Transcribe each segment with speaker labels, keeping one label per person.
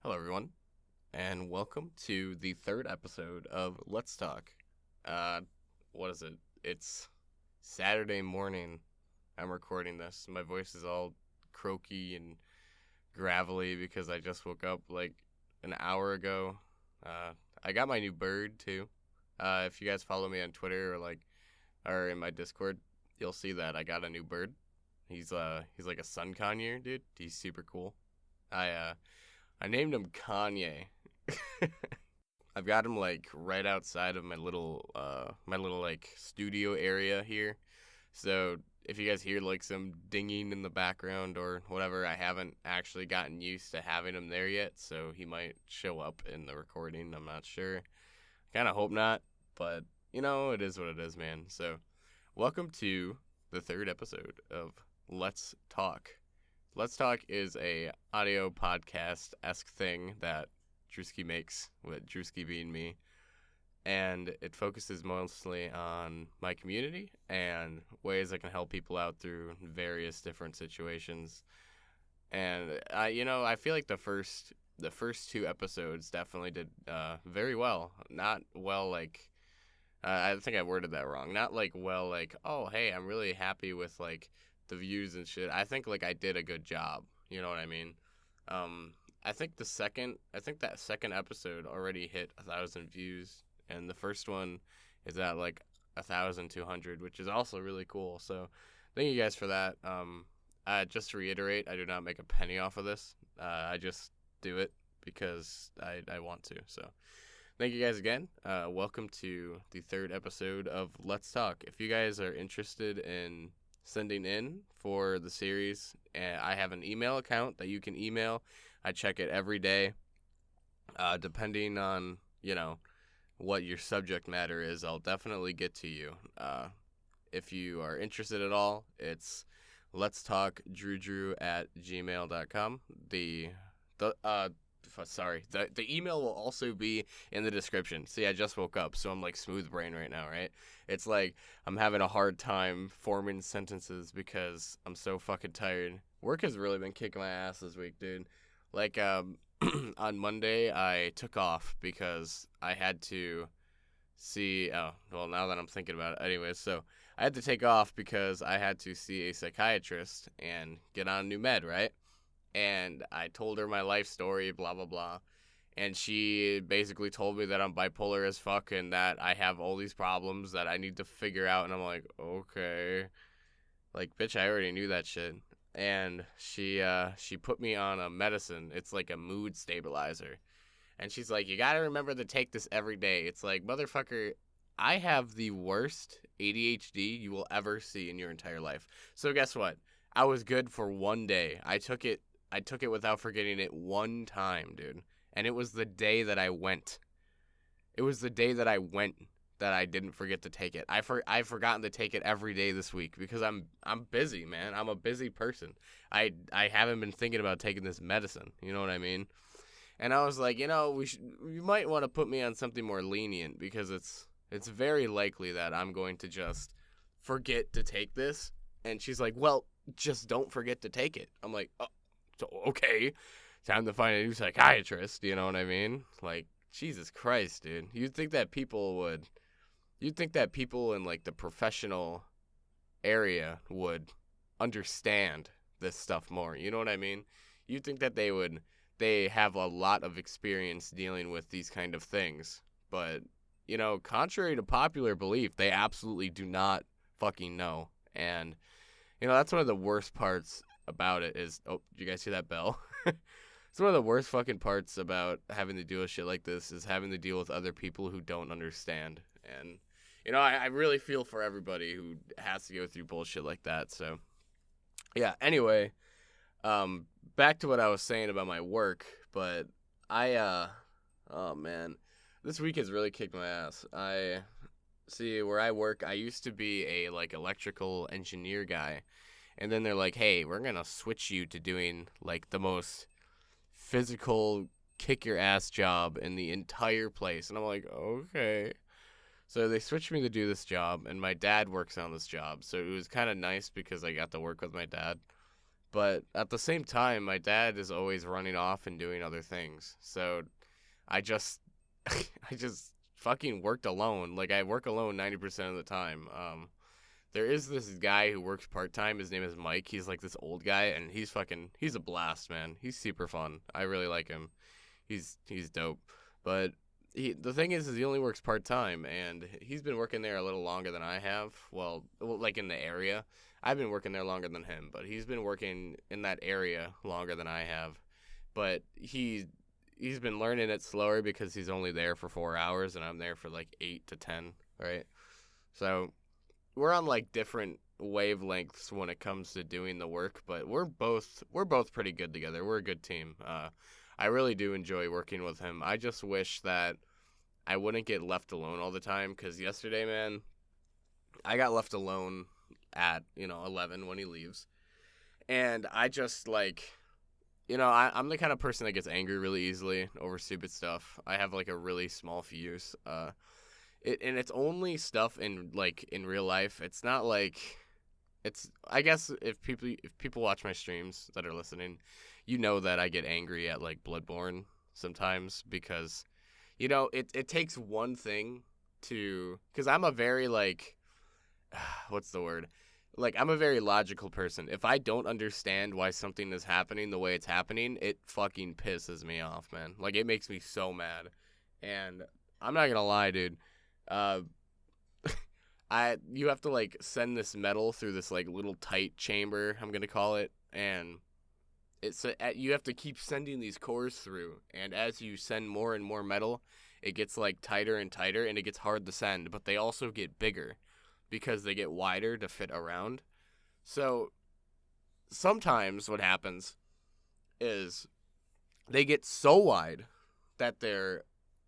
Speaker 1: Hello, everyone, and welcome to the third episode of Let's Talk. Uh, what is it? It's Saturday morning. I'm recording this. My voice is all croaky and gravelly because I just woke up like an hour ago. I got my new bird too. If you guys follow me on Twitter or in my Discord, you'll see that I got a new bird. He's like a sun conure, dude. He's super cool. I named him Kanye. I've got him like right outside of my little like studio area here. So if you guys hear like some dinging in the background or whatever, I haven't actually gotten used to having him there yet, so he might show up in the recording. I'm not sure. Kind of hope not, but it is what it is, man. So, welcome to the third episode of Let's Talk. Let's Talk is a audio podcast-esque thing that Drewski makes, with Drewski being me, and it focuses mostly on my community and ways I can help people out through various different situations. And I feel like the first two episodes definitely did very well. Not well like I think I worded that wrong. Not like well like, oh hey, I'm really happy with like the views and shit. I think like I did a good job. You know what I mean? Um, I think that second episode already hit 1,000 views, and the first one is at like 1,200, which is also really cool. So thank you guys for that. Just to reiterate, I do not make a penny off of this. I just do it because I want to. So thank you guys again. Welcome to the third episode of Let's Talk. If you guys are interested in sending in for the series, I have an email account that you can email. I check it every day. Depending on, what your subject matter is, I'll definitely get to you. If you are interested at all, it's let's talk drewdrew@gmail.com. The email will also be in the description. See, I just woke up, so I'm like smooth brain right now, right? It's like I'm having a hard time forming sentences because I'm so fucking tired. Work has really been kicking my ass this week, dude. Like, on Monday, I took off because I had to see. Oh, well, now that I'm thinking about it, anyways, so I had to take off because I had to see a psychiatrist and get on new med, right? And I told her my life story, blah, blah, blah. And she basically told me that I'm bipolar as fuck and that I have all these problems that I need to figure out. And I'm like, okay. Like, bitch, I already knew that shit. And she put me on a medicine. It's like a mood stabilizer. And she's like, you gotta remember to take this every day. It's like, motherfucker, I have the worst ADHD you will ever see in your entire life. So guess what? I was good for one day. I took it without forgetting it one time, dude. And it was the day that I went. It was the day that I went that I didn't forget to take it. I've forgotten to take it every day this week because I'm busy, man. I'm a busy person. I haven't been thinking about taking this medicine. You know what I mean? And I was like, you might want to put me on something more lenient because it's very likely that I'm going to just forget to take this. And she's like, well, just don't forget to take it. I'm like, oh, so okay, time to find a new psychiatrist. You know what I mean? Like, Jesus Christ, dude. You'd think that people in like the professional area would understand this stuff more. You know what I mean? You'd think that they have a lot of experience dealing with these kind of things. But, contrary to popular belief, they absolutely do not fucking know. And, that's one of the worst parts about it is, oh, did you guys hear that bell? It's one of the worst fucking parts about having to deal with shit like this is having to deal with other people who don't understand. And, I really feel for everybody who has to go through bullshit like that. So, yeah, anyway, back to what I was saying about my work, but oh man, this week has really kicked my ass. See, where I work, I used to be a like electrical engineer guy, and then they're like, hey, we're gonna switch you to doing like the most physical kick your ass job in the entire place. And I'm like, okay. So they switched me to do this job, and my dad works on this job, so it was kind of nice because I got to work with my dad. But at the same time, my dad is always running off and doing other things. So I just I just fucking worked alone. Like I work alone 90% of the time. There is this guy who works part-time. His name is Mike. He's like this old guy and he's a blast, man. He's super fun. I really like him. He's dope. But the thing is he only works part-time and he's been working there a little longer than I have. Well, like in the area. I've been working there longer than him, but he's been working in that area longer than I have. But he's been learning it slower because he's only there for 4 hours and I'm there for like 8 to 10, right? So we're on like different wavelengths when it comes to doing the work, but we're both pretty good together. We're a good team. I really do enjoy working with him. I just wish that I wouldn't get left alone all the time because yesterday, man, I got left alone at 11 when he leaves, and I just like I'm the kind of person that gets angry really easily over stupid stuff. I have like a really small fuse. And it's only stuff in real life. It's not like I guess if people watch my streams that are listening, that I get angry at like Bloodborne sometimes because it takes one thing because I'm a very like what's the word? Like, I'm a very logical person. If I don't understand why something is happening the way it's happening, it fucking pisses me off, man. Like, it makes me so mad. And I'm not gonna lie, dude. You have to, like, send this metal through this, like, little tight chamber, I'm gonna call it. And you have to keep sending these cores through. And as you send more and more metal, it gets, like, tighter and tighter, and it gets hard to send. But they also get bigger because they get wider to fit around. So sometimes what happens is they get so wide that they're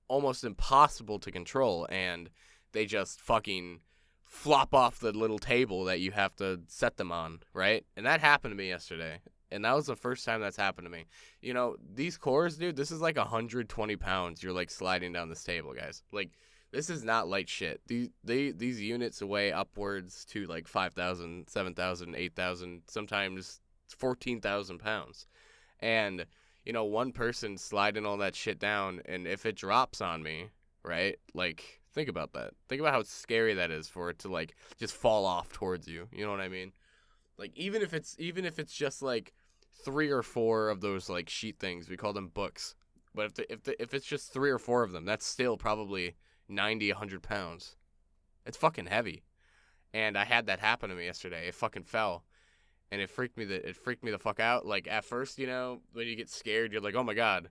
Speaker 1: almost impossible to control, and they just fucking flop off the little table that you have to set them on, right? And that happened to me yesterday, and that was the first time that's happened to me. These cores, dude, this is like 120 pounds you're like sliding down this table, guys. Like, this is not light shit. These units weigh upwards to like 5,000, 7,000, 8,000, sometimes 14,000 pounds. And, one person sliding all that shit down, and if it drops on me, right? Like, think about that. Think about how scary that is for it to like just fall off towards you. You know what I mean? Like, even if it's just like 3 or 4 of those like sheet things, we call them books. But if it's just 3 or 4 of them, that's still probably 90, 100 pounds. It's fucking heavy. And I had that happen to me yesterday. It fucking fell. And it freaked me the fuck out. Like, at first, when you get scared, you're like, oh my God.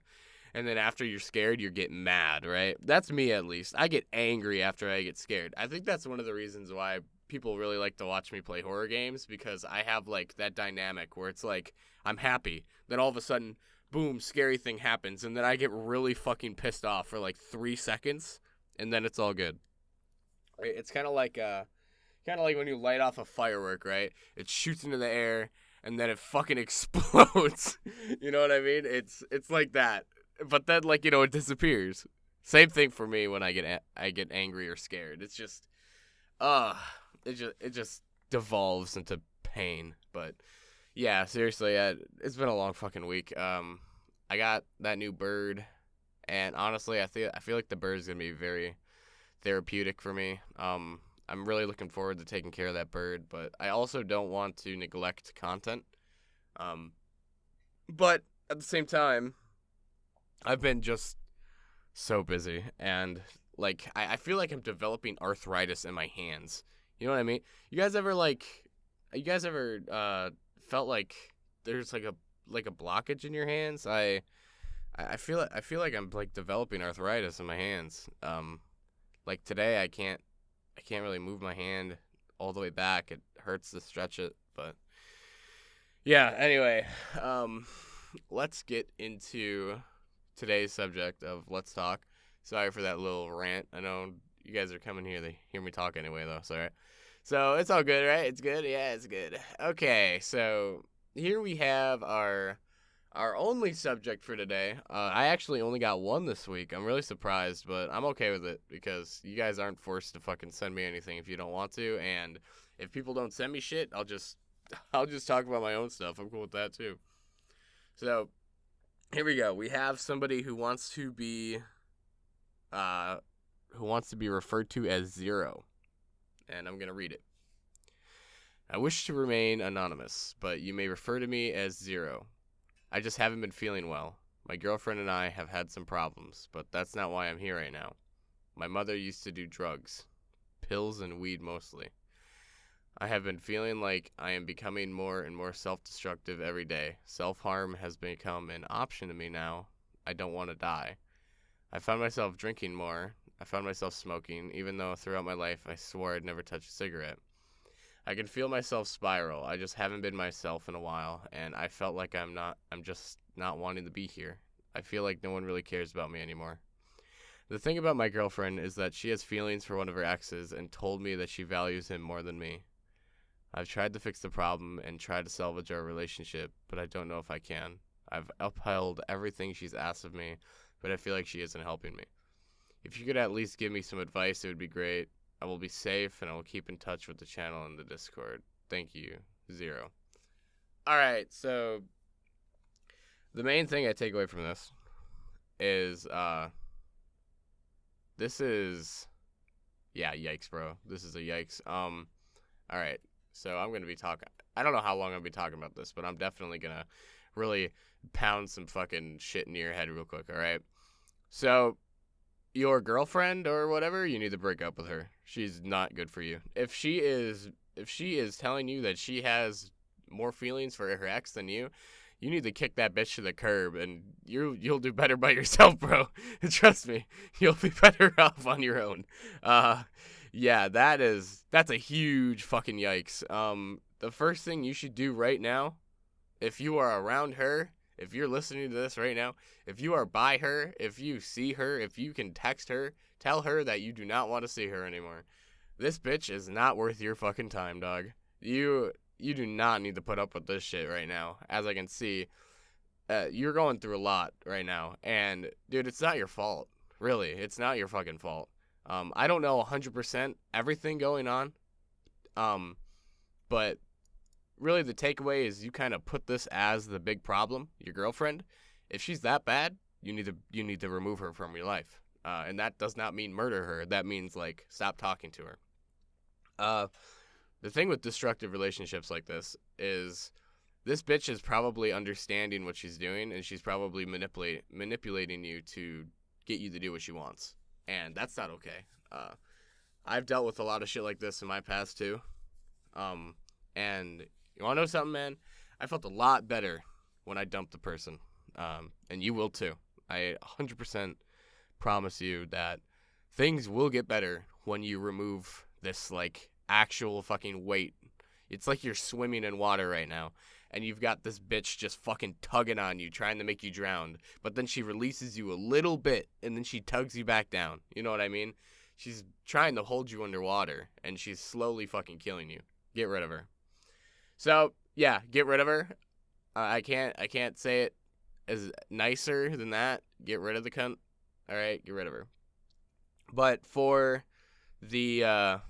Speaker 1: And then after you're scared, you get mad, right? That's me, at least. I get angry after I get scared. I think that's one of the reasons why people really like to watch me play horror games, because I have, like, that dynamic where it's like, I'm happy. Then all of a sudden, boom, scary thing happens. And then I get really fucking pissed off for, like, 3 seconds. And then it's all good. Right? It's kind of like when you light off a firework, right? It shoots into the air and then it fucking explodes. You know what I mean? It's like that. But then it disappears. Same thing for me when I get angry or scared. It's just it just devolves into pain. But yeah, seriously, it's been a long fucking week. I got that new bird. And honestly, I feel like the bird is going to be very therapeutic for me. I'm really looking forward to taking care of that bird, but I also don't want to neglect content. But at the same time, I've been just so busy, and like I feel like I'm developing arthritis in my hands. You know what I mean? You guys ever felt like there's like a blockage in your hands? I feel like I'm like developing arthritis in my hands. Like today I can't really move my hand all the way back. It hurts to stretch it, but yeah, anyway, let's get into today's subject of Let's Talk. Sorry for that little rant. I know you guys are coming here to hear me talk anyway though, sorry. So it's all good, right? It's good? Yeah, it's good. Okay, so here we have our only subject for today. I actually only got one this week. I'm really surprised, but I'm okay with it because you guys aren't forced to fucking send me anything if you don't want to. And if people don't send me shit, I'll just I'll just talk about my own stuff. I'm cool with that too. So here we go. We have somebody who wants to be referred to as Zero, and I'm gonna read it. I wish to remain anonymous, but you may refer to me as Zero. I just haven't been feeling well. My girlfriend and I have had some problems, but that's not why I'm here right now. My mother used to do drugs, pills and weed mostly. I have been feeling like I am becoming more and more self-destructive every day. Self-harm has become an option to me now. I don't want to die. I found myself drinking more. I found myself smoking, even though throughout my life I swore I'd never touch a cigarette. I can feel myself spiral. I just haven't been myself in a while, and I felt like I'm just not wanting to be here. I feel like no one really cares about me anymore. The thing about my girlfriend is that she has feelings for one of her exes and told me that she values him more than me. I've tried to fix the problem and try to salvage our relationship, but I don't know if I can. I've upheld everything she's asked of me, but I feel like she isn't helping me. If you could at least give me some advice, it would be great. I will be safe, and I will keep in touch with the channel and the Discord. Thank you, Zero. Alright, so the main thing I take away from this is, yikes, bro. This is a yikes. Alright, so I'm going to be talking, I don't know how long I'm going to be talking about this, but I'm definitely going to really pound some fucking shit into your head real quick, alright? So, your girlfriend or whatever, you need to break up with her. She's not good for you. If she is telling you that she has more feelings for her ex than you need to kick that bitch to the curb, and you'll do better by yourself, bro. Trust me, you'll be better off on your own. Yeah, that's a huge fucking yikes. The first thing you should do right now, if you are around her, if you're listening to this right now, if you are by her, if you see her, if you can text her, tell her that you do not want to see her anymore. This bitch is not worth your fucking time, dog. You do not need to put up with this shit right now. As I can see, you're going through a lot right now. And, dude, it's not your fault. Really, it's not your fucking fault. I don't know 100% everything going on. But really the takeaway is you kind of put this as the big problem, your girlfriend. If she's that bad, you need to remove her from your life. And that does not mean murder her. That means, like, stop talking to her. The thing with destructive relationships like this is this bitch is probably understanding what she's doing, and she's probably manipulating you to get you to do what she wants. And that's not okay. I've dealt with a lot of shit like this in my past, too. And you want to know something, man? I felt a lot better when I dumped the person. And you will, too. I 100% promise you that things will get better when you remove this, like, actual fucking weight. It's like you're swimming in water right now, and you've got this bitch just fucking tugging on you, trying to make you drown, but then she releases you a little bit, and then she tugs you back down. You know what I mean? She's trying to hold you underwater, and she's slowly fucking killing you. Get rid of her. So, yeah, get rid of her. I can't say it as nicer than that. Get rid of the cunt. Alright, get rid of her. But for the,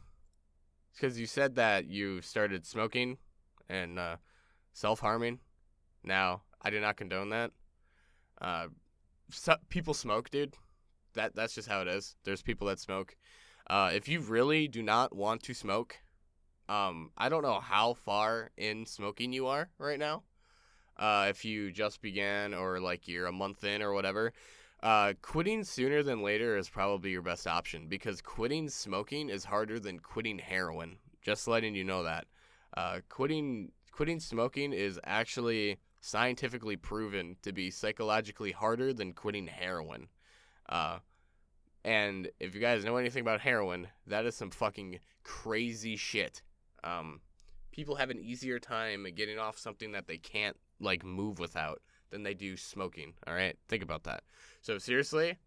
Speaker 1: because you said that you started smoking and self-harming. Now, I do not condone that. People smoke, dude. That's just how it is. There's people that smoke. If you really do not want to smoke, I don't know how far in smoking you are right now. If you just began or like you're a month in or whatever. Quitting sooner than later is probably your best option, because quitting smoking is harder than quitting heroin. Just letting you know that. Quitting smoking is actually scientifically proven to be psychologically harder than quitting heroin. And if you guys know anything about heroin, that is some fucking crazy shit. People have an easier time getting off something that they can't, like, move without than they do smoking. All right, think about that. So seriously,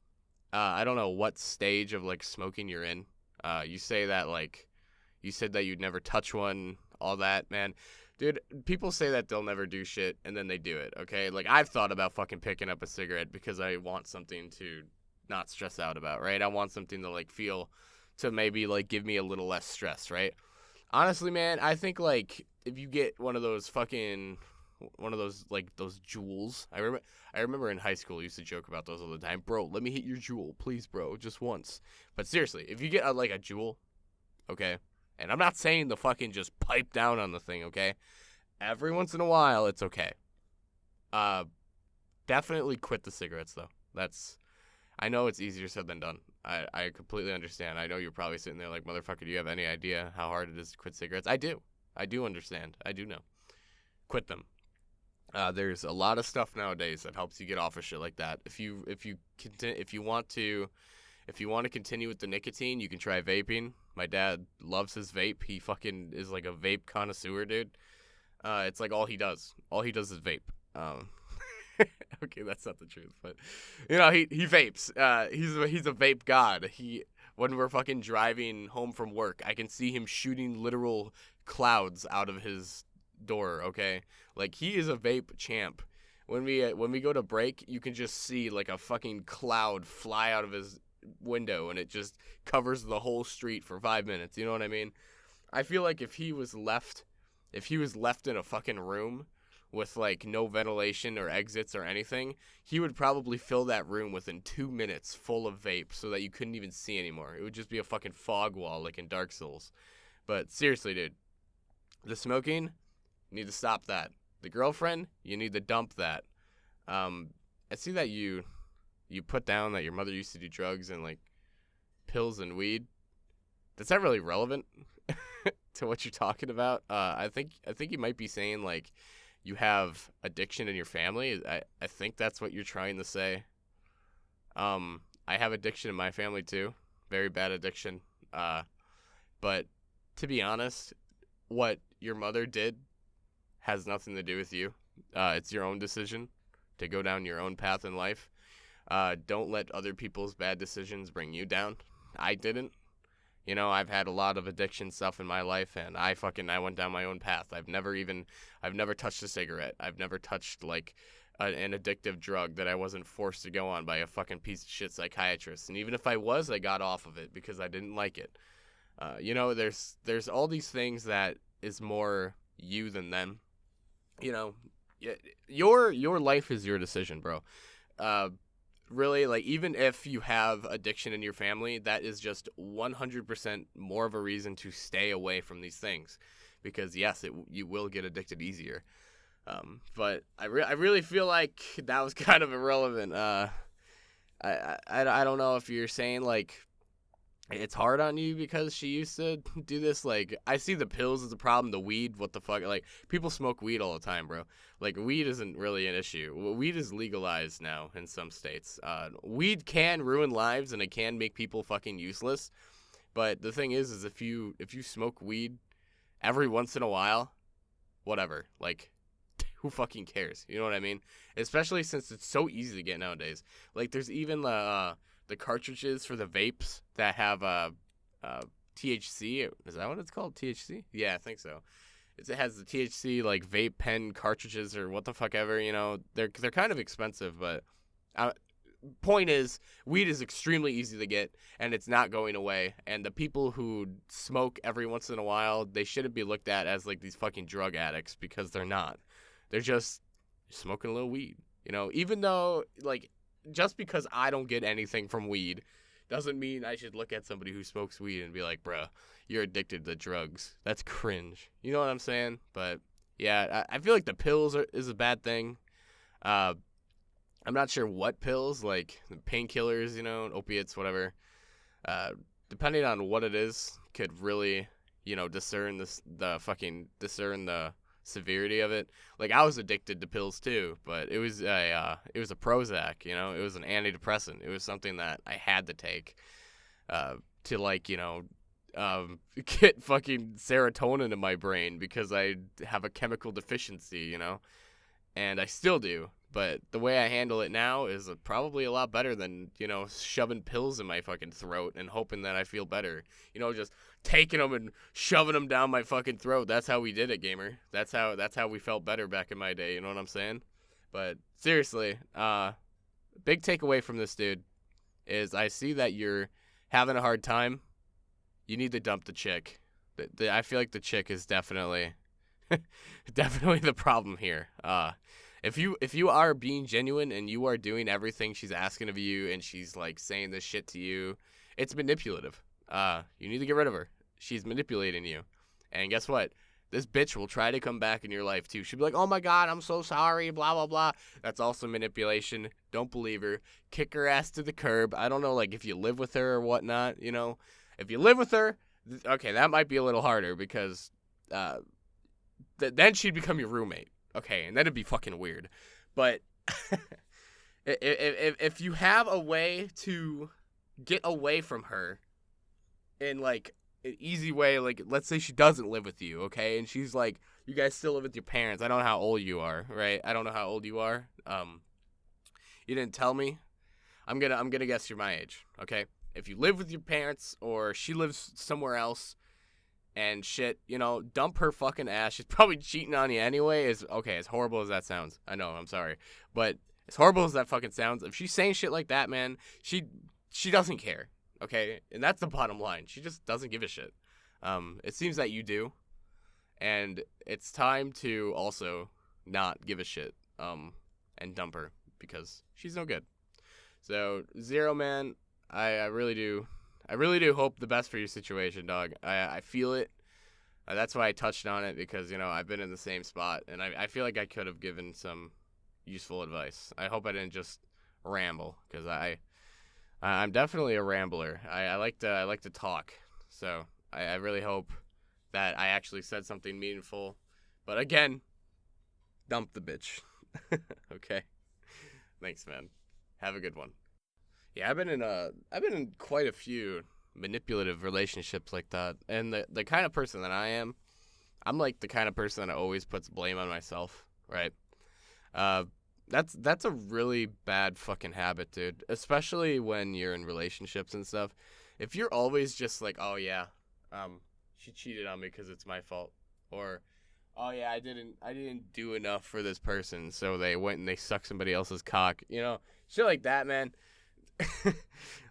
Speaker 1: I don't know what stage of, like, smoking you're in. You say that, like, you said that you'd never touch one, all that, man. Dude, people say that they'll never do shit, and then they do it, okay? Like, I've thought about fucking picking up a cigarette because I want something to not stress out about, right? I want something to, like, feel, to maybe, like, give me a little less stress, right? Honestly, man, I think, like, if you get one of those like those jewels. I remember in high school I used to joke about those all the time. Bro, let me hit your jewel, please, bro, just once. But seriously, if you get like a jewel, okay, and I'm not saying the fucking just pipe down on the thing, okay. Every once in a while, it's okay. Definitely quit the cigarettes though. I know it's easier said than done. I completely understand. I know you're probably sitting there like, motherfucker, do you have any idea how hard it is to quit cigarettes? I do. I do understand. I do know. Quit them. There's a lot of stuff nowadays that helps you get off of shit like that. If you want to continue with the nicotine, you can try vaping. My dad loves his vape. He fucking is like a vape connoisseur, dude. It's like all he does. All he does is vape. Okay, that's not the truth, but he vapes. He's a vape god. When we're fucking driving home from work, I can see him shooting literal clouds out of his door. Okay, like he is a vape champ. When we go to break, you can just see like a fucking cloud fly out of his window, and it just covers the whole street for 5 minutes. You know what I mean? I feel like if he was left in a fucking room with like no ventilation or exits or anything, he would probably fill that room within 2 minutes full of vape so that you couldn't even see anymore. It would just be a fucking fog wall like in Dark Souls. But seriously, dude, the smoking, you need to stop that. The girlfriend, you need to dump that. I see that you put down that your mother used to do drugs and like pills and weed. That's not really relevant to what you're talking about. I think you might be saying like you have addiction in your family. I think that's what you're trying to say. I have addiction in my family too. Very bad addiction. But to be honest, what your mother did has nothing to do with you. It's your own decision to go down your own path in life. Don't let other people's bad decisions bring you down. I didn't. You know, I've had a lot of addiction stuff in my life, and I went down my own path. I've never touched a cigarette. I've never touched like an addictive drug that I wasn't forced to go on by a fucking piece of shit psychiatrist. And even if I was, I got off of it because I didn't like it. You know, there's all these things that is more you than them. You know, your life is your decision, bro. Really, like, even if you have addiction in your family, that is just 100% more of a reason to stay away from these things, because yes, you will get addicted easier. But I really feel like that was kind of irrelevant. I don't know if you're saying like it's hard on you because she used to do this. Like, I see the pills as a problem, the weed, what the fuck? Like, people smoke weed all the time, bro. Like, weed isn't really an issue. Weed is legalized now in some states. Weed can ruin lives and it can make people fucking useless. But the thing is if you smoke weed every once in a while, whatever. Like, who fucking cares? You know what I mean? Especially since it's so easy to get nowadays. Like, there's even the cartridges for the vapes that have THC. Is that what it's called? THC? Yeah, I think so. It has the THC like vape pen cartridges or what the fuck ever. You know, they're kind of expensive, but point is, weed is extremely easy to get, and it's not going away. And the people who smoke every once in a while, they shouldn't be looked at as like these fucking drug addicts, because they're not. They're just smoking a little weed. You know, even though like, just because I don't get anything from weed doesn't mean I should look at somebody who smokes weed and be like, bruh, you're addicted to drugs. That's cringe. You know what I'm saying? But yeah, I feel like the pills is a bad thing. I'm not sure what pills, like painkillers, you know, opiates, whatever. Depending on what it is, could really, you know, discern the severity of it. Like, I was addicted to pills too, but it was a Prozac, you know. It was an antidepressant. It was something that I had to take to, like, you know, get fucking serotonin in my brain because I have a chemical deficiency, you know, and I still do. But the way I handle it now is probably a lot better than, you know, shoving pills in my fucking throat and hoping that I feel better. You know, just taking them and shoving them down my fucking throat. That's how we did it, gamer. That's how we felt better back in my day. You know what I'm saying? But seriously, big takeaway from this, dude, is I see that you're having a hard time. You need to dump the chick. I feel like the chick is definitely Definitely the problem here. If you are being genuine and you are doing everything she's asking of you and she's like saying this shit to you, it's manipulative. You need to get rid of her. She's manipulating you. And guess what? This bitch will try to come back in your life too. She'll be like, "Oh my God, I'm so sorry, blah, blah, blah." That's also manipulation. Don't believe her. Kick her ass to the curb. I don't know, like, if you live with her or whatnot, you know. If you live with her, okay, that might be a little harder because then she'd become your roommate. Okay, and that'd be fucking weird. But if you have a way to get away from her in, like, an easy way, like, let's say she doesn't live with you, okay? And she's like, you guys still live with your parents. I don't know how old you are, right? I don't know how old you are. You didn't tell me. I'm gonna guess you're my age, okay? If you live with your parents or she lives somewhere else and shit, you know, dump her fucking ass. She's probably cheating on you anyway. As horrible as that sounds. I know, I'm sorry. But as horrible as that fucking sounds, if she's saying shit like that, man, she doesn't care. Okay, and that's the bottom line. She just doesn't give a shit. It seems that you do, and it's time to also not give a shit, and dump her because she's no good. So Zero, man, I really do hope the best for your situation, dog. I feel it. That's why I touched on it because, you know, I've been in the same spot, and I feel like I could have given some useful advice. I hope I didn't just ramble because I'm definitely a rambler. I like to talk. So I really hope that I actually said something meaningful. But again, dump the bitch. Okay. Thanks, man. Have a good one. Yeah, I've been in quite a few manipulative relationships like that. And the kind of person that I am, I'm like the kind of person that always puts blame on myself, right? That's a really bad fucking habit, dude. Especially when you're in relationships and stuff. If you're always just like, "Oh yeah, she cheated on me because it's my fault," or, "Oh yeah, I didn't do enough for this person, so they went and they sucked somebody else's cock," you know, shit like that, man.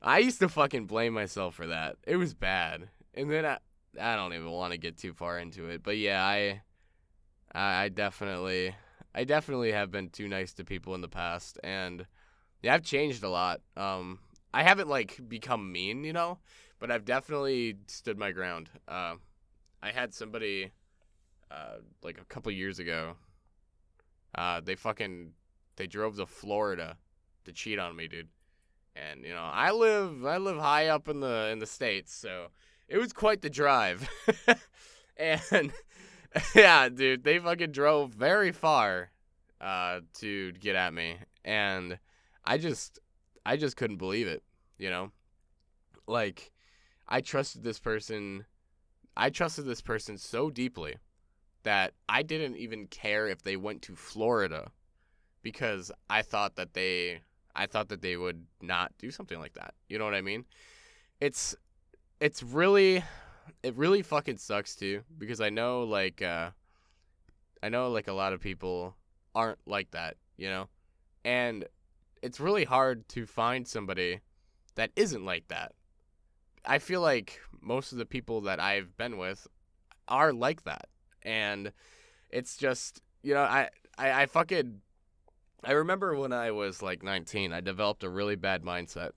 Speaker 1: I used to fucking blame myself for that. It was bad, and then I don't even want to get too far into it, but yeah, I definitely have been too nice to people in the past, and yeah, I've changed a lot. I haven't like become mean, you know, but I've definitely stood my ground. I had somebody like a couple years ago. They drove to Florida to cheat on me, dude. And you know, I live high up in the States, so it was quite the drive. And yeah, dude, they fucking drove very far to get at me, and I just couldn't believe it, you know? Like, I trusted this person so deeply that I didn't even care if they went to Florida because I thought that they would not do something like that. You know what I mean? It really fucking sucks too because I know like a lot of people aren't like that, you know? And it's really hard to find somebody that isn't like that. I feel like most of the people that I've been with are like that. And it's just, you know, I remember when I was like 19, I developed a really bad mindset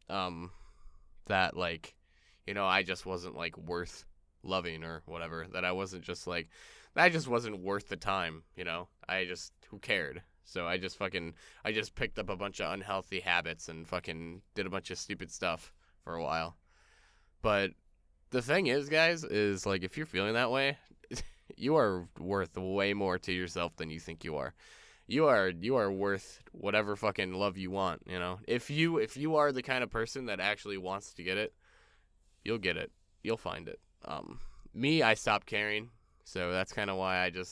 Speaker 1: that like, you know, I just wasn't like worth loving or whatever, that I just wasn't worth the time, you know. Who cared? So I just picked up a bunch of unhealthy habits and fucking did a bunch of stupid stuff for a while. But the thing is, guys, is like if you're feeling that way, you are worth way more to yourself than you think you are. You are worth whatever fucking love you want, you know. If you are the kind of person that actually wants to get it, you'll get it. You'll find it. Me, I stopped caring, so that's kind of why I don't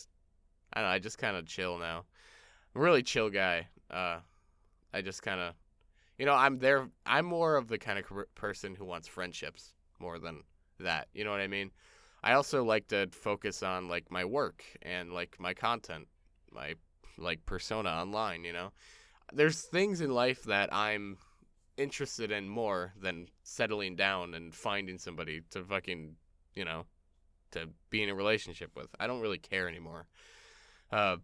Speaker 1: know, I just kind of chill now. I'm a really chill guy. I just kind of, you know, I'm more of the kind of person who wants friendships more than that. You know what I mean? I also like to focus on like my work and like my content, my like persona online, you know. There's things in life that I'm interested in more than settling down and finding somebody to fucking, you know, to be in a relationship with. I don't really care anymore. A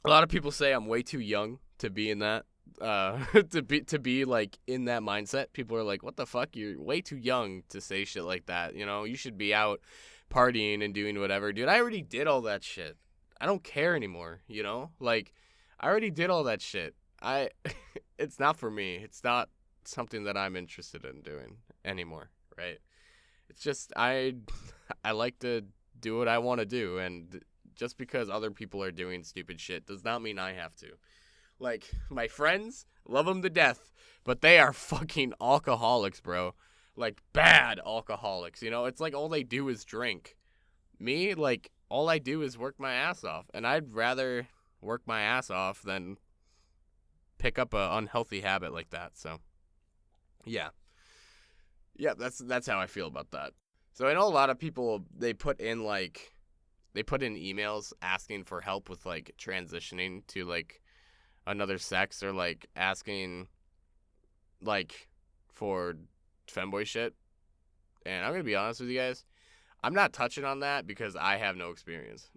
Speaker 1: lot of people say I'm way too young to be in that. To be like in that mindset. People are like, what the fuck? You're way too young to say shit like that. You know, you should be out partying and doing whatever. Dude, I already did all that shit. I don't care anymore, you know? Like, I already did all that shit. It's not for me. It's not something that I'm interested in doing anymore, right? It's just, I like to do what I want to do, and just because other people are doing stupid shit does not mean I have to. Like, my friends, love them to death, but they are fucking alcoholics, bro. Like, bad alcoholics, you know? It's like all they do is drink. Me, like, all I do is work my ass off, and I'd rather work my ass off than pick up a unhealthy habit like that, so, yeah. Yeah, that's how I feel about that. So I know a lot of people, they put in emails asking for help with, like, transitioning to, like, another sex, or like asking like for femboy shit. And I'm gonna be honest with you guys, I'm not touching on that because I have no experience.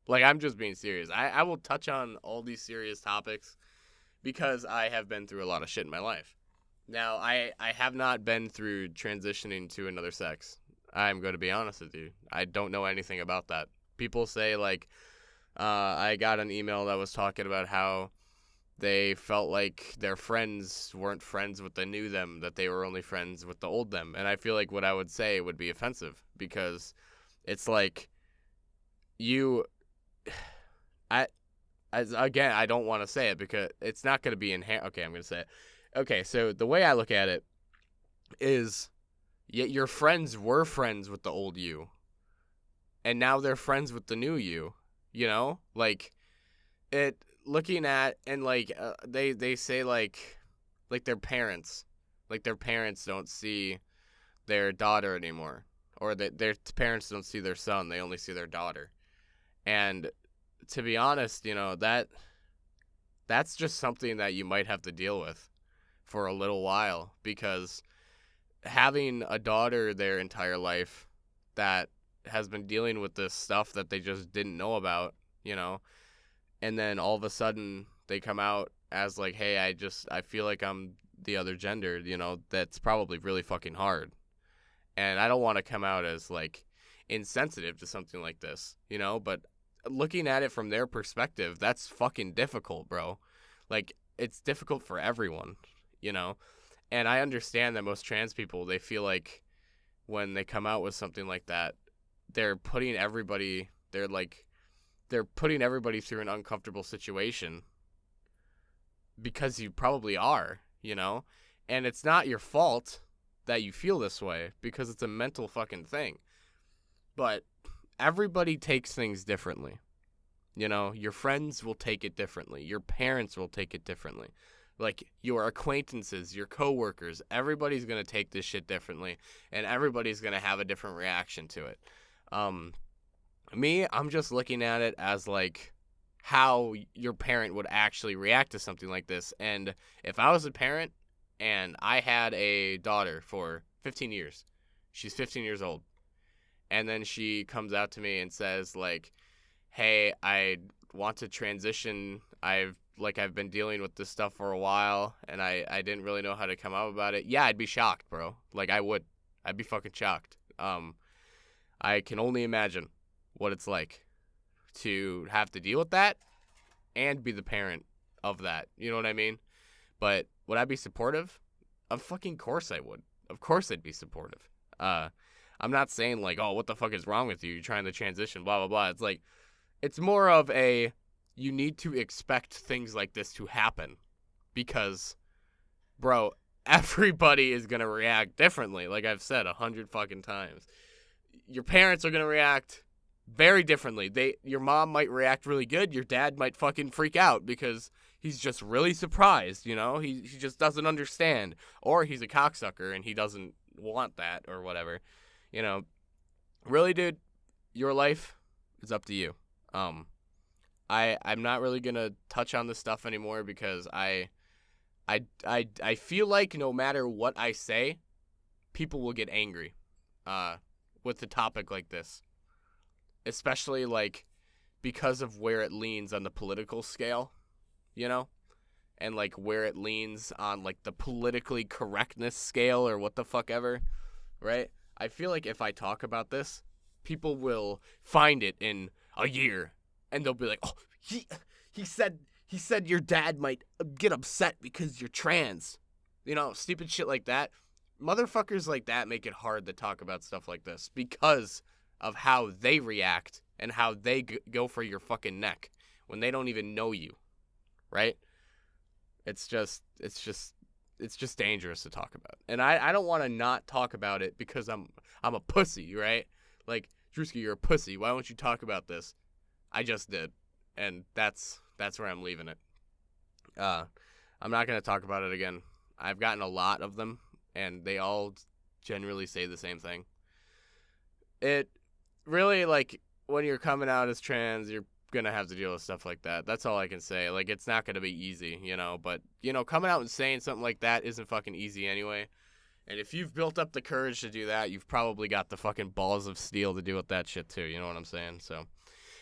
Speaker 1: Like, I'm just being serious. I will touch on all these serious topics because I have been through a lot of shit in my life. Now, I have not been through transitioning to another sex. I'm going to be honest with you. I don't know anything about that. People say, like, I got an email that was talking about how they felt like their friends weren't friends with the new them, that they were only friends with the old them. And I feel like what I would say would be offensive, because it's like I don't want to say it because it's not going to be inherent. Okay, I'm going to say it. Okay, so the way I look at it is, your friends were friends with the old you, and now they're friends with the new you. You know, like, it, looking at, and like, they say like their parents don't see their daughter anymore, or that their parents don't see their son, they only see their daughter. And to be honest, you know, that's just something that you might have to deal with for a little while, because having a daughter their entire life that has been dealing with this stuff that they just didn't know about, you know, and then all of a sudden they come out as like, hey, I feel like I'm the other gender, you know, that's probably really fucking hard. And I don't want to come out as like insensitive to something like this, you know, but looking at it from their perspective, that's fucking difficult, bro. Like, it's difficult for everyone, you know. And I understand that most trans people, they feel like when they come out with something like that, they're putting everybody through an uncomfortable situation, because you probably are, you know. And it's not your fault that you feel this way, because it's a mental fucking thing. But everybody takes things differently. You know, your friends will take it differently. Your parents will take it differently. Like, your acquaintances, your coworkers, everybody's going to take this shit differently, and everybody's going to have a different reaction to it. Me, I'm just looking at it as like how your parent would actually react to something like this. And if I was a parent and I had a daughter for 15 years, she's 15 years old, and then she comes out to me and says like, hey, I want to transition. I've been dealing with this stuff for a while, and I didn't really know how to come out about it. Yeah, I'd be shocked, bro. Like, I'd be fucking shocked. I can only imagine what it's like to have to deal with that and be the parent of that. You know what I mean? But would I be supportive? Of fucking course I would. Of course I'd be supportive. I'm not saying like, oh, what the fuck is wrong with you? You're trying to transition, blah, blah, blah. It's like, it's more of a, you need to expect things like this to happen, because, bro, everybody is going to react differently. Like I've said 100 fucking times. Your parents are going to react very differently. Your mom might react really good. Your dad might fucking freak out because he's just really surprised, you know? He just doesn't understand. Or he's a cocksucker and he doesn't want that or whatever. You know, really, dude, your life is up to you. I'm not really going to touch on this stuff anymore because I feel like no matter what I say, people will get angry. with a topic like this, especially like because of where it leans on the political scale, you know, and like where it leans on like the politically correctness scale or what the fuck ever, right? I feel like if I talk about this, people will find it in a year and they'll be like, "Oh, he said your dad might get upset because you're trans." You know, stupid shit like that. Motherfuckers like that make it hard to talk about stuff like this because of how they react and how they go for your fucking neck when they don't even know you, right? It's just dangerous to talk about. And I don't want to not talk about it because I'm a pussy, right? Like, Drewski, you're a pussy. Why won't you talk about this? I just did. And that's where I'm leaving it. I'm not going to talk about it again. I've gotten a lot of them, and they all generally say the same thing. It really, like, when you're coming out as trans, you're going to have to deal with stuff like that. That's all I can say. Like, it's not going to be easy, you know, but, you know, coming out and saying something like that isn't fucking easy anyway. And if you've built up the courage to do that, you've probably got the fucking balls of steel to deal with that shit too, you know what I'm saying? So,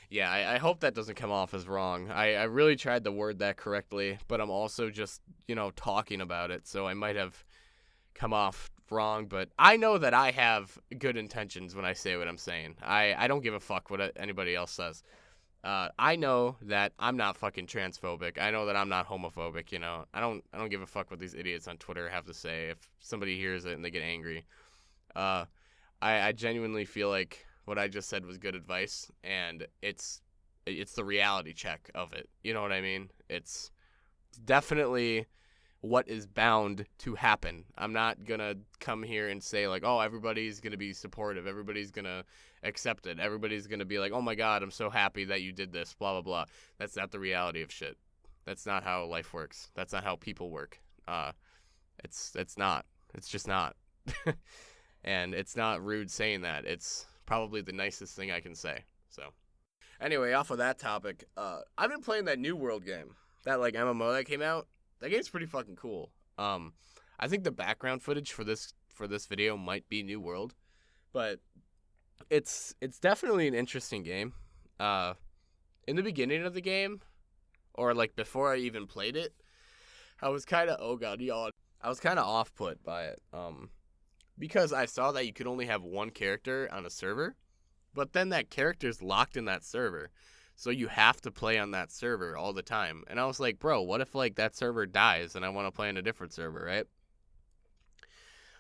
Speaker 1: yeah, I hope that doesn't come off as wrong. I really tried to word that correctly, but I'm also just, you know, talking about it, so I might have come off wrong, but I know that I have good intentions when I say what I'm saying. I don't give a fuck what anybody else says. I know that I'm not fucking transphobic. I know that I'm not homophobic, you know. I don't give a fuck what these idiots on Twitter have to say if somebody hears it and they get angry. I genuinely feel like what I just said was good advice, and it's the reality check of it. You know what I mean? It's definitely what is bound to happen. I'm not going to come here and say like, oh, everybody's going to be supportive. Everybody's going to accept it. Everybody's going to be like, oh my God, I'm so happy that you did this, blah, blah, blah. That's not the reality of shit. That's not how life works. That's not how people work. It's not. It's just not. And it's not rude saying that. It's probably the nicest thing I can say. So anyway, off of that topic, I've been playing that New World game. That like MMO that came out. That game's pretty fucking cool. I think the background footage for this video might be New World, but it's definitely an interesting game. In the beginning of the game, or like before I even played it, I was kind of I was kind of off put by it. Because I saw that you could only have one character on a server, but then that character's locked in that server. So you have to play on that server all the time. And I was like, bro, what if like that server dies and I want to play on a different server, right?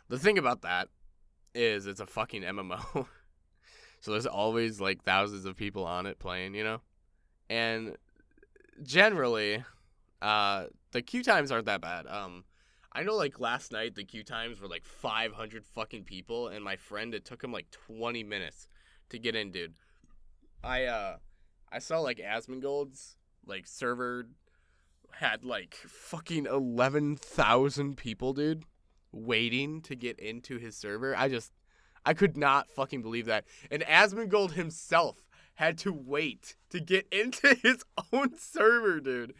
Speaker 1: The thing about that is it's a fucking MMO. So there's always like thousands of people on it playing, you know? And generally, the queue times aren't that bad. I know like last night the queue times were like 500 fucking people, and my friend, it took him like 20 minutes to get in, dude. I saw like Asmongold's like server had like fucking 11,000 people, dude, waiting to get into his server. I could not fucking believe that. And Asmongold himself had to wait to get into his own server, dude.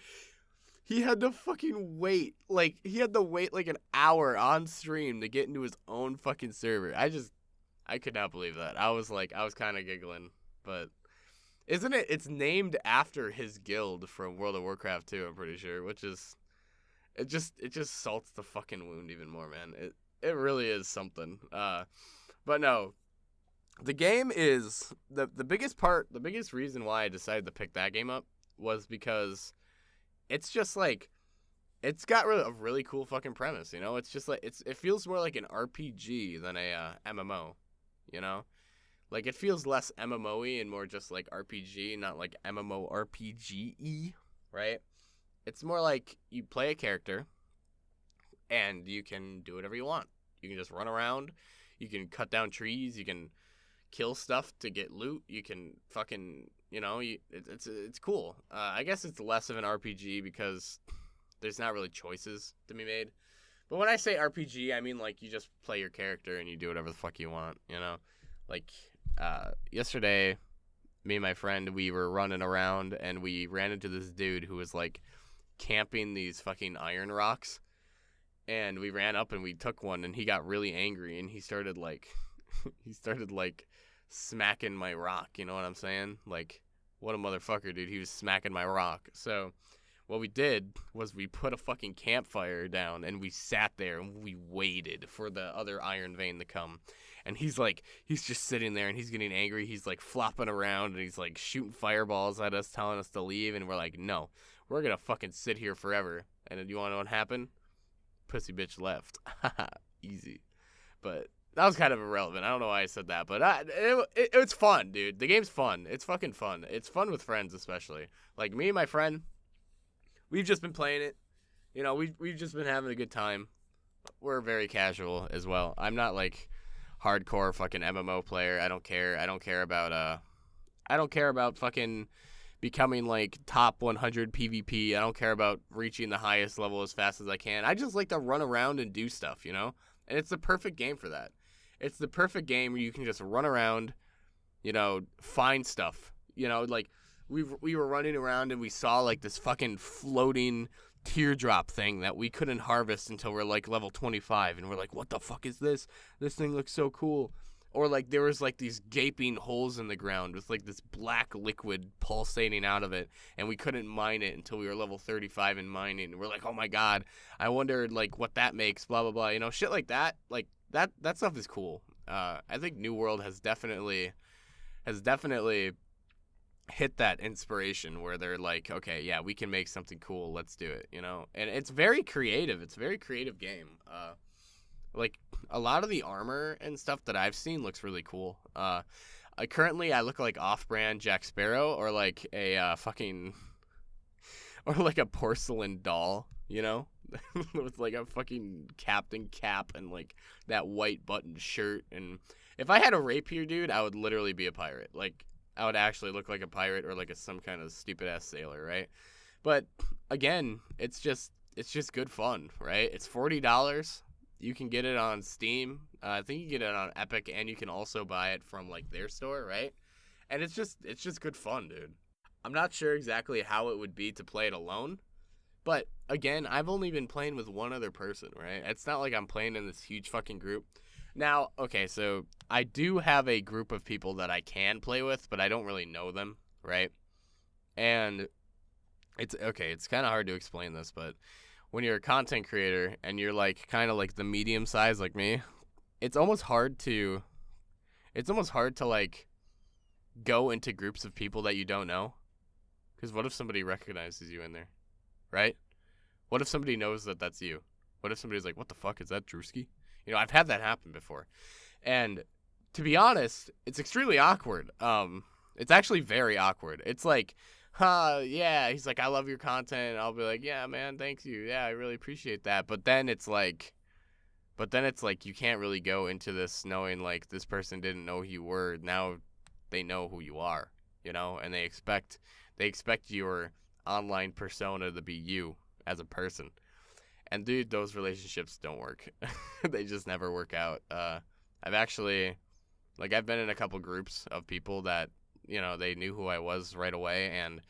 Speaker 1: He had to fucking wait. Like, he had to wait like an hour on stream to get into his own fucking server. I could not believe that. I was kind of giggling. But isn't it? It's named after his guild from World of Warcraft 2, I'm pretty sure, which is, it just salts the fucking wound even more, man. It really is something. But no, the game is, the biggest reason why I decided to pick that game up was because it's just like, it's got a really cool fucking premise, you know? It's just like, it feels more like an RPG than a MMO, you know? Like, it feels less MMO-y and more just like RPG, not like MMORPG-y, right? It's more like you play a character and you can do whatever you want. You can just run around, you can cut down trees, you can kill stuff to get loot, you can fucking, you know, it's cool. I guess it's less of an RPG because there's not really choices to be made. But when I say RPG, I mean like you just play your character and you do whatever the fuck you want, you know? Like, yesterday, me and my friend, we were running around and we ran into this dude who was like camping these fucking iron rocks. And we ran up and we took one and he got really angry and he started like he started like smacking my rock. You know what I'm saying? Like, what a motherfucker, dude. He was smacking my rock. So what we did was we put a fucking campfire down and we sat there and we waited for the other Iron Vein to come. And he's just sitting there and he's getting angry. He's like flopping around and he's like shooting fireballs at us, telling us to leave. And we're like, no, we're going to fucking sit here forever. And then you want to know what happened? Pussy bitch left. Easy. But that was kind of irrelevant. I don't know why I said that. But it's fun, dude. The game's fun. It's fucking fun. It's fun with friends, especially. Like me and my friend, we've just been playing it. You know, we've just been having a good time. We're very casual as well. I'm not like hardcore fucking MMO player. I don't care. I don't care about fucking becoming like top 100 PvP. I don't care about reaching the highest level as fast as I can. I just like to run around and do stuff, you know? And it's the perfect game for that. It's the perfect game where you can just run around, you know, find stuff. You know, like we were running around and we saw like this fucking floating teardrop thing that we couldn't harvest until we're like level 25, and we're like, what the fuck is this? This thing looks so cool. Or like there was like these gaping holes in the ground with like this black liquid pulsating out of it, and we couldn't mine it until we were level 35 in mining. And we're like, oh my god, I wondered like what that makes, blah blah blah, you know, shit like that. Like that stuff is cool. I think New World has definitely hit that inspiration where they're like, okay, yeah, we can make something cool, let's do it, you know. And it's very creative. It's a very creative game. Like a lot of the armor and stuff that I've seen looks really cool. Currently I look like off-brand Jack Sparrow, or like a fucking or like a porcelain doll, you know, with like a fucking captain cap and like that white button shirt. And if I had a rapier, dude, I would literally be a pirate. Like I would actually look like a pirate or like some kind of stupid ass sailor, right? But again, it's just good fun, right? It's $40. You can get it on Steam. I think you can get it on Epic, and you can also buy it from like their store, right? And it's just good fun, dude. I'm not sure exactly how it would be to play it alone, but again, I've only been playing with one other person, right? It's not like I'm playing in this huge fucking group. Now, okay, so I do have a group of people that I can play with, but I don't really know them, right? And it's kind of hard to explain this, but when you're a content creator and you're like kind of like the medium size like me, it's almost hard to like go into groups of people that you don't know. Because what if somebody recognizes you in there, right? What if somebody knows that that's you? What if somebody's like, what the fuck, is that Drewski? You know, I've had that happen before. And to be honest, it's extremely awkward. It's actually very awkward. It's like, yeah, he's like, I love your content. I'll be like, yeah, man, thank you. Yeah, I really appreciate that. But then it's like you can't really go into this knowing like this person didn't know who you were. Now they know who you are, you know, and they expect your online persona to be you as a person. And dude, those relationships don't work. They just never work out. I've been in a couple groups of people that, you know, they knew who I was right away, and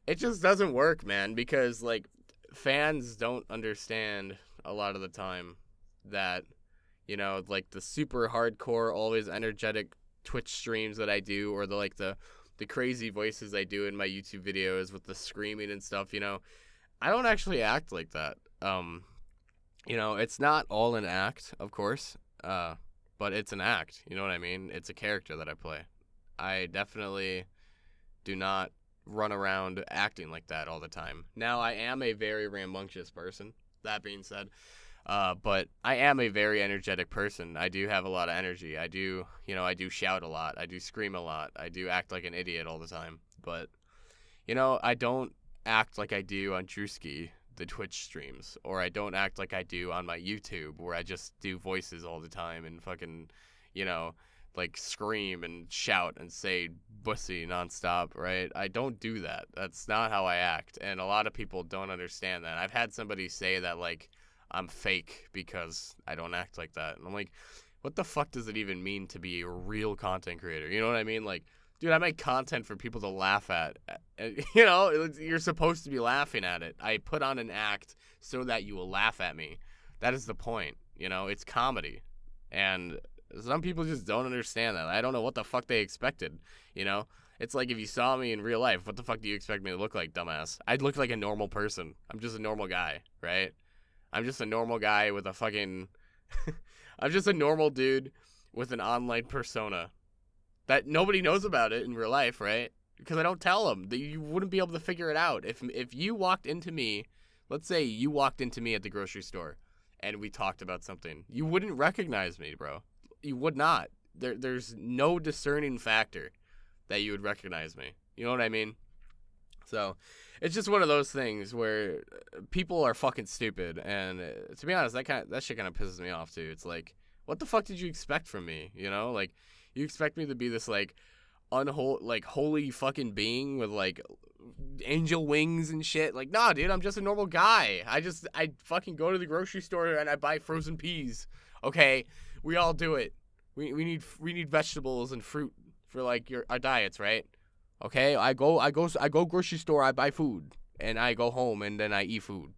Speaker 1: it just doesn't work, man, because like fans don't understand a lot of the time that, you know, like the super hardcore, always energetic Twitch streams that I do, or the crazy voices I do in my YouTube videos with the screaming and stuff, you know, I don't actually act like that. You know, it's not all an act, of course, but it's an act, you know what I mean? It's a character that I play. I definitely do not run around acting like that all the time. Now, I am a very rambunctious person, that being said, but I am a very energetic person. I do have a lot of energy. I do shout a lot. I do scream a lot. I do act like an idiot all the time. But, you know, I don't act like I do on Drewski, the Twitch streams, or I don't act like I do on my YouTube, where I just do voices all the time and fucking, you know, like scream and shout and say bussy nonstop, right? I don't do that. That's not how I act, and a lot of people don't understand that. I've had somebody say that like I'm fake because I don't act like that, and I'm like, what the fuck does it even mean to be a real content creator? You know what I mean? Like, dude, I make content for people to laugh at. You know, you're supposed to be laughing at it. I put on an act so that you will laugh at me. That is the point. You know, it's comedy. And Some people just don't understand that. I don't know what the fuck they expected, you know? It's like if you saw me in real life, what the fuck do you expect me to look like, dumbass? I'd look like a normal person. I'm just a normal guy, right? I'm just a normal guy with a fucking... I'm just a normal dude with an online persona that nobody knows about it in real life, right? Because I don't tell them. You wouldn't be able to figure it out. If you walked into me, let's say you walked into me at the grocery store and we talked about something, you wouldn't recognize me, bro. You would not. There's no discerning factor that you would recognize me. You know what I mean? So it's just one of those things where people are fucking stupid, and to be honest, that shit kind of pisses me off too. It's like, what the fuck did you expect from me? You know, like you expect me to be this like holy fucking being with like angel wings and shit. Like, nah, dude, I'm just a normal guy. I fucking go to the grocery store and I buy frozen peas. Okay, we all do it. We need vegetables and fruit for like our diets, right? Okay, I go grocery store, I buy food, and I go home and then I eat food.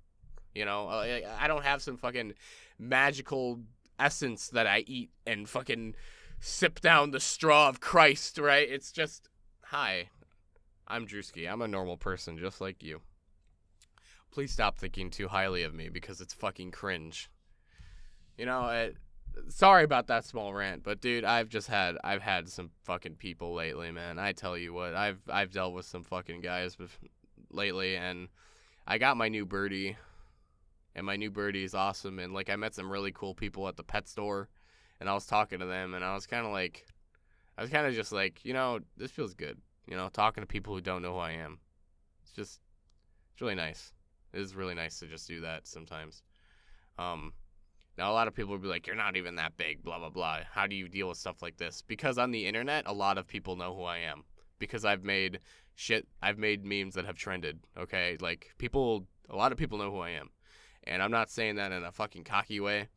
Speaker 1: You know, I don't have some fucking magical essence that I eat and fucking sip down the straw of Christ, right? It's just, hi, I'm Drewski. I'm a normal person just like you. Please stop thinking too highly of me because it's fucking cringe. You know, sorry about that small rant, but dude, I've had some fucking people lately, man. I tell you what, I've dealt with some fucking guys lately, and I got my new birdie, and my new birdie is awesome, and like I met some really cool people at the pet store, and I was talking to them, and I was kind of just like, you know, this feels good, you know, talking to people who don't know who I am. It's really nice. It is really nice to just do that sometimes. Now, a lot of people will be like, you're not even that big, blah, blah, blah. How do you deal with stuff like this? Because on the internet, a lot of people know who I am. Because I've made memes that have trended, okay? Like, a lot of people know who I am. And I'm not saying that in a fucking cocky way.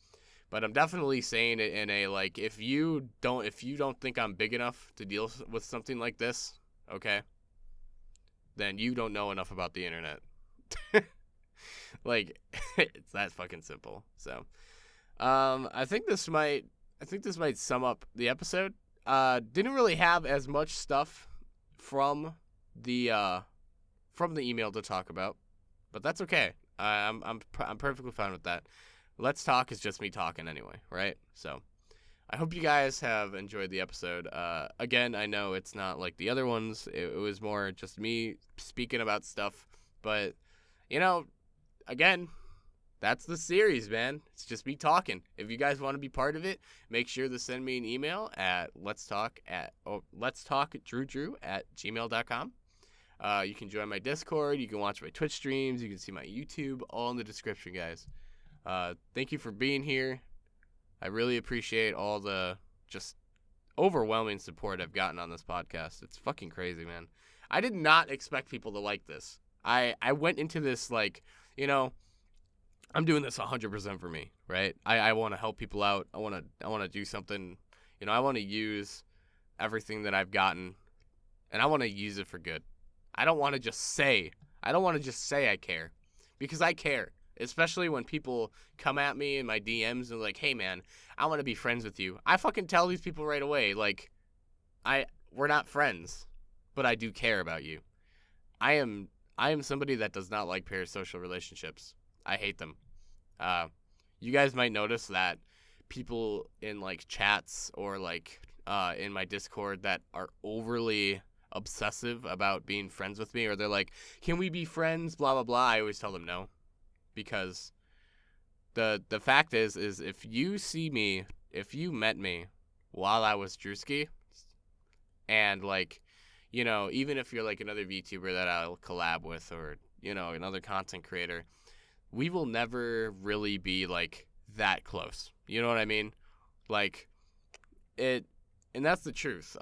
Speaker 1: But I'm definitely saying it in a, like, if you don't think I'm big enough to deal with something like this, okay? Then you don't know enough about the internet. Like, it's that fucking simple, so... I think this might sum up the episode. Didn't really have as much stuff from the email to talk about, but that's okay. I'm perfectly fine with that. Let's Talk is just me talking anyway, right? So, I hope you guys have enjoyed the episode. Again, I know it's not like the other ones. It was more just me speaking about stuff, but you know, again. That's the series, man. It's just me talking. If you guys want to be part of it, make sure to send me an email at letstalkdrewdrew@gmail.com. You can join my Discord. You can watch my Twitch streams. You can see my YouTube. All in the description, guys. Thank you for being here. I really appreciate all the just overwhelming support I've gotten on this podcast. It's fucking crazy, man. I did not expect people to like this. I went into this like, you know, I'm doing this 100% for me, right? I want to help people out. I want to do something, you know, I want to use everything that I've gotten, and I want to use it for good. I don't want to just say I care, because I care, especially when people come at me in my DMs and like, hey man, I want to be friends with you. I fucking tell these people right away, like, we're not friends, but I do care about you. I am somebody that does not like parasocial relationships. I hate them. You guys might notice that people in like chats or like in my Discord that are overly obsessive about being friends with me, or they're like, can we be friends, blah blah blah, I always tell them no, because the fact is if you met me while I was Drewski, and like, you know, even if you're like another VTuber that I'll collab with, or you know, another content creator, we will never really be like that close. You know what I mean? Like it, and that's the truth.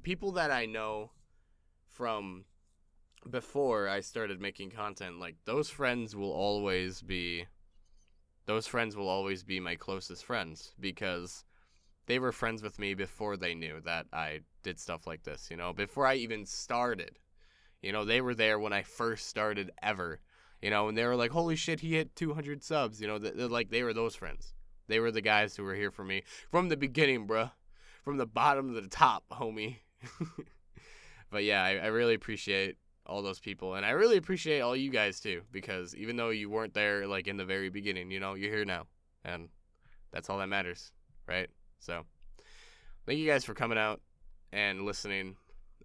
Speaker 1: People that I know from before I started making content, like those friends will always be my closest friends, because they were friends with me before they knew that I did stuff like this, you know, before I even started. You know, they were there when I first started ever. You know, and they were like, holy shit, he hit 200 subs. You know, they were those friends. They were the guys who were here for me from the beginning, bruh. From the bottom to the top, homie. But yeah, I really appreciate all those people. And I really appreciate all you guys, too. Because even though you weren't there, like, in the very beginning, you know, you're here now. And that's all that matters, right? So, thank you guys for coming out and listening.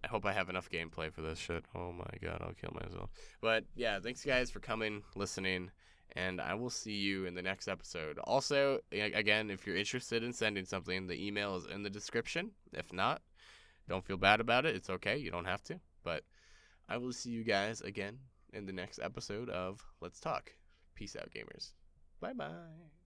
Speaker 1: I hope I have enough gameplay for this shit. Oh my god, I'll kill myself. But yeah, thanks guys for coming, listening, and I will see you in the next episode. Also, again, if you're interested in sending something, the email is in the description. If not, don't feel bad about it. It's okay. You don't have to. But I will see you guys again in the next episode of Let's Talk. Peace out, gamers. Bye-bye.